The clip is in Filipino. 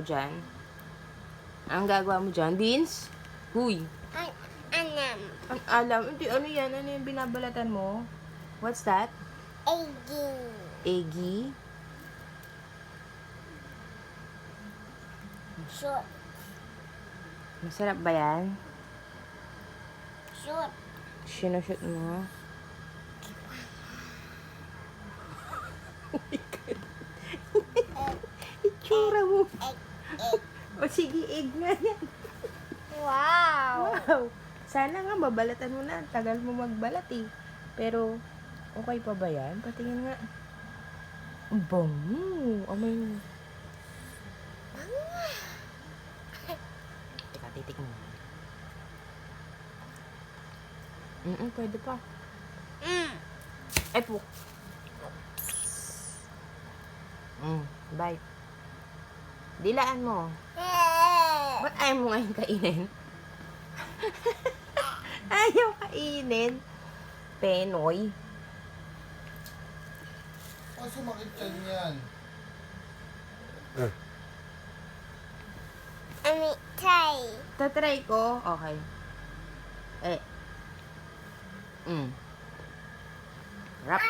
dyan? Ang gagawa mo dyan? Beans? Huy. Anam. Ang alam. Hindi, ano yan? Ano yung binabalatan mo? What's that? Eggy. Eggy? Short. Masarap ba yan? Short. Sinushoot mo? Oh my God. Itsura mo. O sige, egg nga yan. Wow. Wow. Sana nga mabalatan mo na. Tagal mo magbalat eh. Pero, okay pa ba yan? Patingin nga. Ang bango. Amay mo. Teka, titik mo. Pwede pa. Ay po. Bite. Dilaan mo. Ba't ayaw mo ngayon kainin? Ayaw kainin. Penoy. Sumakit ka niyan. Try. Tatry ko. Okay. Rap.